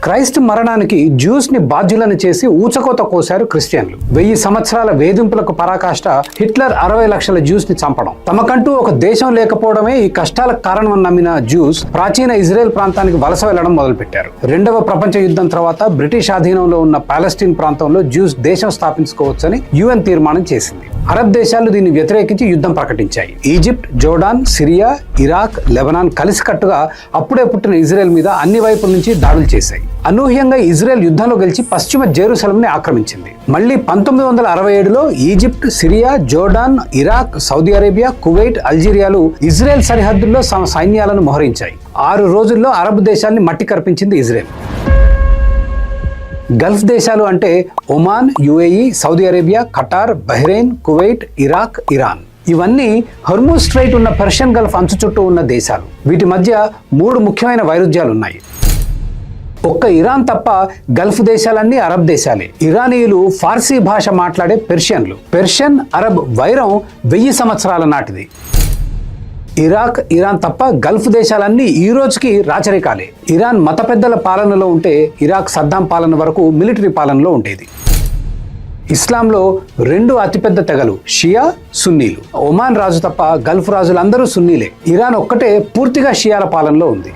Christ మరణానికి juice ని బాధ్యులను చేసి ఊచకోత కోశారు క్రిస్టియన్లు. 1000 సంవత్సరాల వేధింపులకు పరాకాష్ట హిట్లర్ 60 లక్షల జ్యూస్ ని చంపడం. తమకంటూ ఒక దేశం లేకపోవడమే ఈ కష్టాలకు కారణమని నమ్మిన జ్యూస్ ప్రాచీన ఇజ్రాయెల్ ప్రాంతానికి వలస వెళ్లడం మొదలుపెట్టారు. రెండవ ప్రపంచ యుద్ధం తర్వాత బ్రిటిష్ ఆధీనంలో ఉన్న పాలెస్టీన్ ప్రాంతంలో జ్యూస్ దేశం స్థాపించుకోవచ్చని UN తీర్మానం చేసింది. అరబ్ దేశాలు దీన్ని వ్యతిరేకించి యుద్ధం ప్రకటించాయి. Egypt, Jordan, Syria, Iraq, Lebanon కలిసికట్టుగా అప్పుడే పుట్టిన ఇజ్రాయెల్ మీద అన్ని వైపుల నుంచి దాడులు చేశాయి. అనూహ్యంగా ఇజ్రాయెల్ యుద్ధంలో గెలిచి పశ్చిమ జెరూసలంని ఆక్రమించింది. మళ్ళీ 1947లో Egypt, Syria, Jordan, Iraq, Saudi Arabia, Kuwait, అల్జీరియాలు ఇజ్రాయెల్ సరిహద్దుల్లో తమ సైన్యాలను మోహరించాయి. 6 రోజుల్లో అరబ్ దేశాల్ని మట్టి కర్పించింది ఇజ్రాయెల్. గల్ఫ్ దేశాలు అంటే Oman, UAE, Saudi Arabia, ఖటార్, Bahrain, Kuwait, Iraq, Iran. ఇవన్నీ హర్మూజ్ స్ట్రైట్ ఉన్న పర్షియన్ గల్ఫ్ అంచు చుట్టూ ఉన్న దేశాలు. వీటి మధ్య 3 ముఖ్యమైన వైరుధ్యాలు ఉన్నాయి. ఒక్క ఇరాన్ తప్ప గల్ఫ్ దేశాలన్నీ అరబ్ దేశాలే. ఇరానీయులు ఫార్సీ భాష మాట్లాడే పెర్షియన్లు. పెర్షియన్ అరబ్ వైరం 1000 సంవత్సరాల నాటిది. ఇరాక్, ఇరాన్ తప్ప గల్ఫ్ దేశాలన్నీ ఈ రోజుకి రాచరికాలే. ఇరాన్ మత పెద్దల పాలనలో ఉంటే ఇరాక్ సద్దాం పాలన వరకు మిలిటరీ పాలనలో ఉండేది. ఇస్లాంలో 2 అతిపెద్ద తెగలు షియా, సున్నీలు. ఒమాన్ రాజు తప్ప గల్ఫ్ రాజులందరూ సున్నీలే. ఇరాన్ ఒక్కటే పూర్తిగా షియాల పాలనలో ఉంది.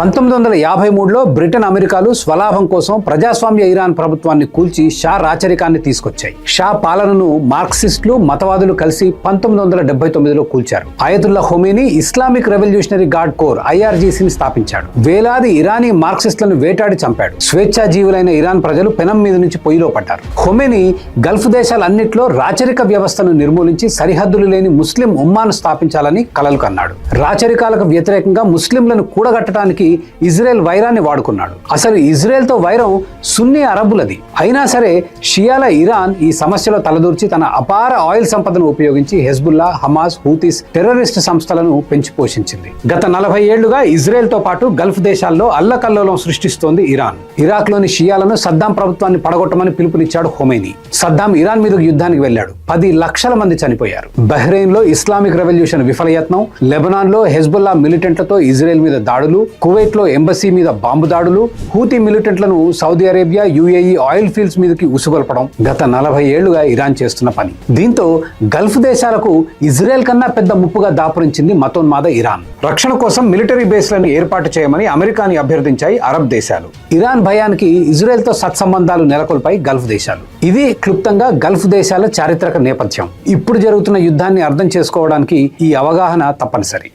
1953లో బ్రిటన్, అమెరికాలు స్వలాభం కోసం ప్రజాస్వామ్య ఇరాన్ ప్రభుత్వాన్ని కూల్చి షా రాచరికాన్ని తీసుకొచ్చాయి. షా పాలనను మార్క్సిస్టులు, మతవాదులు కలిసి 1979లో కూల్చారు. Ayatollah Khomeini Islamic revolutionary guard corps IRGCని స్థాపించాడు. వేలాది ఇరానీ మార్క్సిస్టులను వేటాడి చంపాడు. స్వేచ్ఛాజీవులైన ఇరాన్ ప్రజలు పెనం మీద నుంచి పొయ్యిలో పడ్డారు. ఖొమేనీ గల్ఫ్ దేశాలన్నింటిలో రాచరిక వ్యవస్థను నిర్మూలించి సరిహద్దులు లేని ముస్లిం ఉమ్మాను స్థాపించాలని కలలు కన్నాడు. రాచరికాలకు వ్యతిరేకంగా ముస్లింలను కూడగట్టడానికి ఇజ్రాయెల్ వైరాన్ని వాడుకున్నాడు. అసలు ఇజ్రాయెల్తో వైరం సున్నీ అరబ్బులది. అయినా సరే షియాల ఇరాన్ ఈ సమస్యలో తలదూర్చి తన అపార ఆయిల్ సంపదను ఉపయోగించి హెజ్బుల్లా, హమాస్, హూతీస్ టెర్రరిస్ట్ సంస్థలను పెంచి పోషించింది. గత 40 ఏళ్లుగా ఇజ్రాయెల్తో పాటు గల్ఫ్ దేశాల్లో అల్లకల్లోలం సృష్టిస్తోంది ఇరాన్. ఇరాక్లోని షియాలను సద్దాం ప్రభుత్వాన్ని పడగొట్టమని పిలుపునిచ్చాడు ఖొమేనీ. సద్దాం ఇరాన్ మీదకు యుద్ధానికి వెళ్లాడు. 10 లక్షల మంది చనిపోయారు. బహ్రెయిన్లో ఇస్లామిక్ రెవల్యూషన్ విఫలయత్నం, లెబనాన్లో హెజ్బుల్లా మిలిటెంట్లతో ఇజ్రాయెల్ మీద దాడులు, కువైట్లో ఎంబసీ మీద బాంబు దాడులు, హూతీ మిలిటెంట్లను Saudi Arabia, UAE oil fields మీదకి ఉసుగొల్పడం గత 40 ఏళ్లుగా ఇరాన్ చేస్తున్న పని. దీంతో గల్ఫ్ దేశాలకు ఇజ్రాయెల్ కన్నా పెద్ద ముప్పుగా దాపురించింది మతోన్మాద ఇరాన్. రక్షణ కోసం మిలిటరీ బేస్లను ఏర్పాటు చేయమని అమెరికాని అభ్యర్థించాయి అరబ్ దేశాలు. ఇరాన్ భయానికి ఇజ్రాయెల్తో సత్సంబంధాలు నెలకొల్పాయి గల్ఫ్ దేశాలు. ఇది క్లుప్తంగా గల్ఫ్ దేశాల చారిత్రక నేపథ్యం. ఇప్పుడు జరుగుతున్న యుద్ధాన్ని అర్థం చేసుకోవడానికి ఈ అవగాహన తప్పనిసరి.